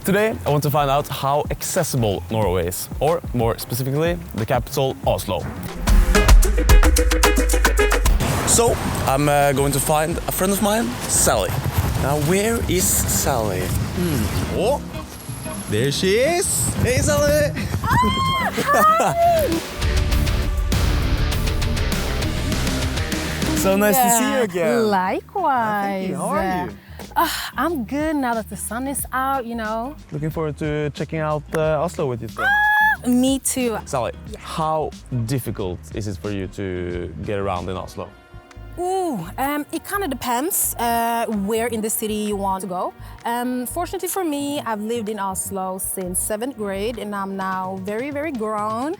Today, I want to find out how accessible Norway is, or more specifically, the capital, Oslo. So, I'm going to find a friend of mine, Sally. Now, where is Sally? Oh, there she is! Hey, Sally! So nice to see you again. Likewise. Thank you. How are you? I'm good now that the sun is out, you know. Looking forward to checking out Oslo with you today. Me too. Sally, how difficult is it for you to get around in Oslo? It kind of depends where in the city you want to go. Fortunately for me, I've lived in Oslo since 7th grade and I'm now very, very grown.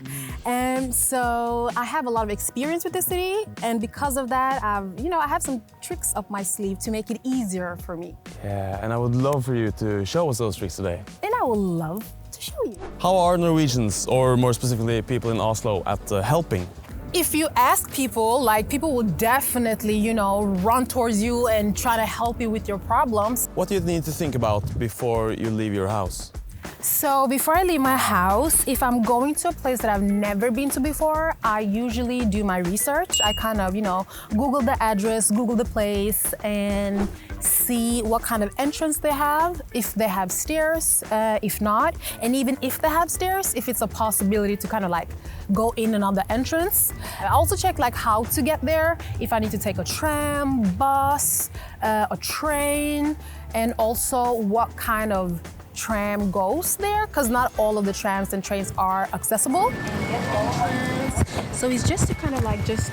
So I have a lot of experience with the city, and because of that, I have some tricks up my sleeve to make it easier for me. Yeah, and I would love for you to show us those tricks today. And I would love to show you. How are Norwegians, or more specifically people in Oslo, at helping? If you ask people, people will definitely, run towards you and try to help you with your problems. What do you need to think about before you leave your house? So before I leave my house, if I'm going to a place that I've never been to before, I usually do my research. I kind of, Google the address, Google the place, and see what kind of entrance they have, if they have stairs, if not, and even if they have stairs, if it's a possibility to kind of go in another entrance. I also check how to get there, if I need to take a tram, bus, a train, and also what kind of tram goes there, because not all of the trams and trains are accessible. So it's just to kind of just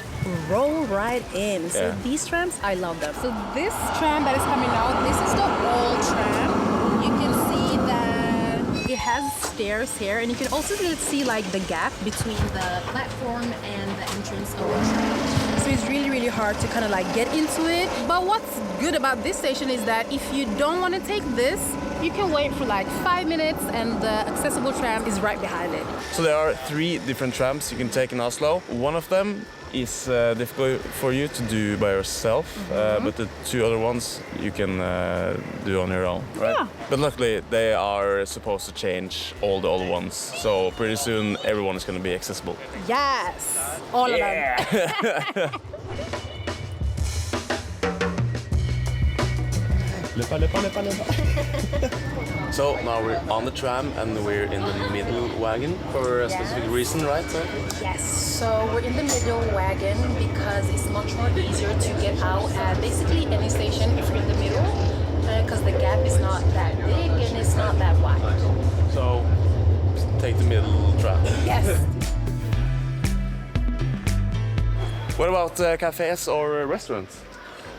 roll right in. So these trams, I love them. So this tram that is coming out, this is the old tram. You can see that it has stairs here, and you can also see the gap between the platform and the entrance of the tram. So it's really, really hard to kind of get into it. But what's good about this station is that if you don't want to take this, you can wait for 5 minutes and the accessible tram is right behind it. So there are 3 different trams you can take in Oslo. One of them is difficult for you to do by yourself, but the 2 other ones you can do on your own, right? Yeah. But luckily they are supposed to change all the old ones, so pretty soon everyone is going to be accessible. Yes, all of them. So now we're on the tram and we're in the middle wagon for a specific reason, right? Yes, so we're in the middle wagon because it's much more easier to get out at basically any station if you're in the middle, because the gap is not that big and it's not that wide. So take the middle tram. Yes. What about cafes or restaurants?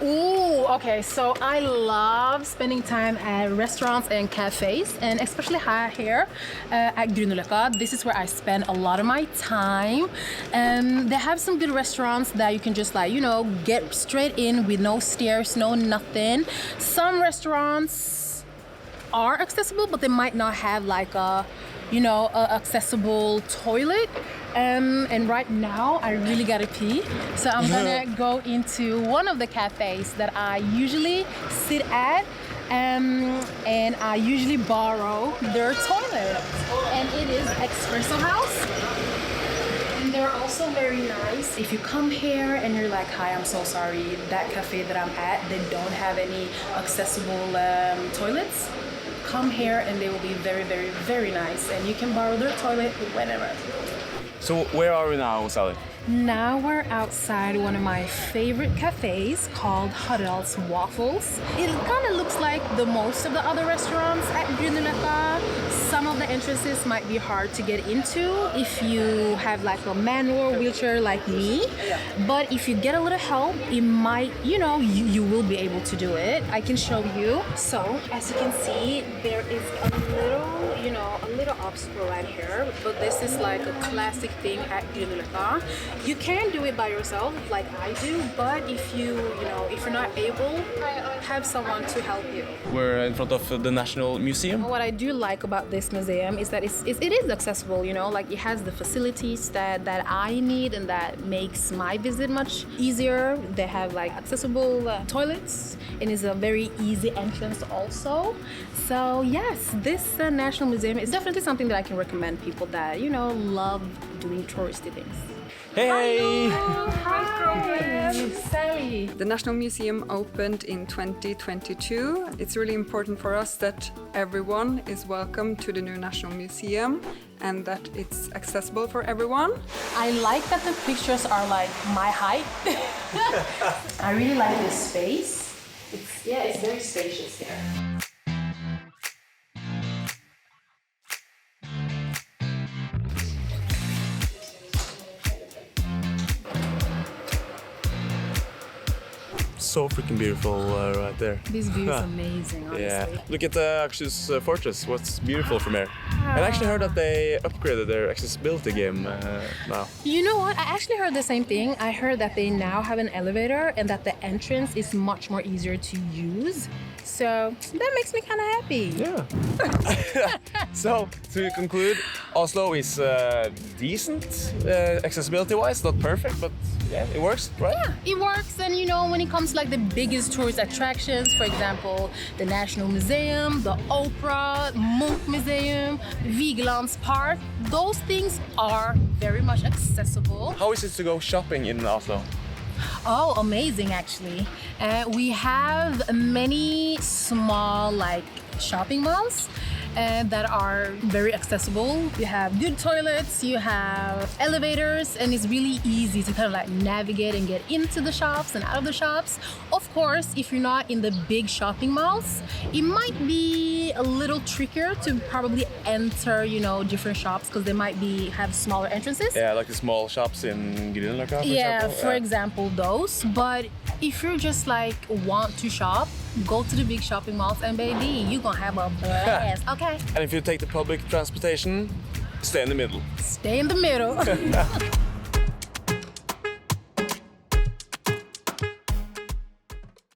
Ooh, okay, so I love spending time at restaurants and cafes, and especially here at Grünerløkka. This is where I spend a lot of my time. They have some good restaurants that you can just get straight in with no stairs, no nothing. Some restaurants are accessible, but they might not have a accessible toilet. And right now I really gotta pee, so I'm gonna go into one of the cafes that I usually sit at, and I usually borrow their toilet, and it is Espresso House. And they're also very nice. If you come here and you're like, hi, I'm so sorry, that cafe that I'm at, they don't have any accessible toilets, come here and they will be very, very, very nice, and you can borrow their toilet whenever. So where are we now, Sally? Now we're outside one of my favorite cafes called Harald's Waffles. It kind of looks like the most of the other restaurants at Grünerløkka. Some of the entrances might be hard to get into if you have a manual wheelchair like me. But if you get a little help, it might, you will be able to do it. I can show you. So as you can see, there is a little obstacle right here, but this is a classic thing at Grünerløkka. You can do it by yourself like I do, but if you're not able, have someone to help you. We're in front of the National Museum. What I do like about this this museum is that it is accessible, you know, like it has the facilities that I need and that makes my visit much easier. They have like accessible toilets and it's a very easy entrance also. So yes, this National Museum is definitely something that I can recommend people that, you know, love doing touristy things. Hey! Hi! Sally. The National Museum opened in 2022. It's really important for us that everyone is welcome to the new National Museum and that it's accessible for everyone. I like that the pictures are like my height. I really like this space. It's very spacious here. So freaking beautiful right there. This view is amazing, honestly. Yeah. Look at the Oslo Fortress. What's beautiful from here. I actually heard that they upgraded their accessibility game now. You know what? I actually heard the same thing. I heard that they now have an elevator and that the entrance is much more easier to use. So that makes me kind of happy. Yeah. So, to conclude, Oslo is decent accessibility-wise, not perfect, but yeah, it works, right? Yeah, it works. And you know, when it comes to like the biggest tourist attractions, for example, the National Museum, the Opera, Munch Museum, Vigelands Park, those things are very much accessible. How is it to go shopping in Oslo? Oh, amazing actually. We have many small like shopping malls that are very accessible. You have good toilets, you have elevators, and it's really easy to kind of like navigate and get into the shops and out of the shops. Of course, if you're not in the big shopping malls, it might be a little trickier to probably enter, you know, different shops because they might have smaller entrances. Yeah, like the small shops in Grünerløkka, For example, those. But if you're just like want to shop, go to the big shopping malls and baby, you're gonna have a blast, okay? And if you take the public transportation, stay in the middle. Stay in the middle.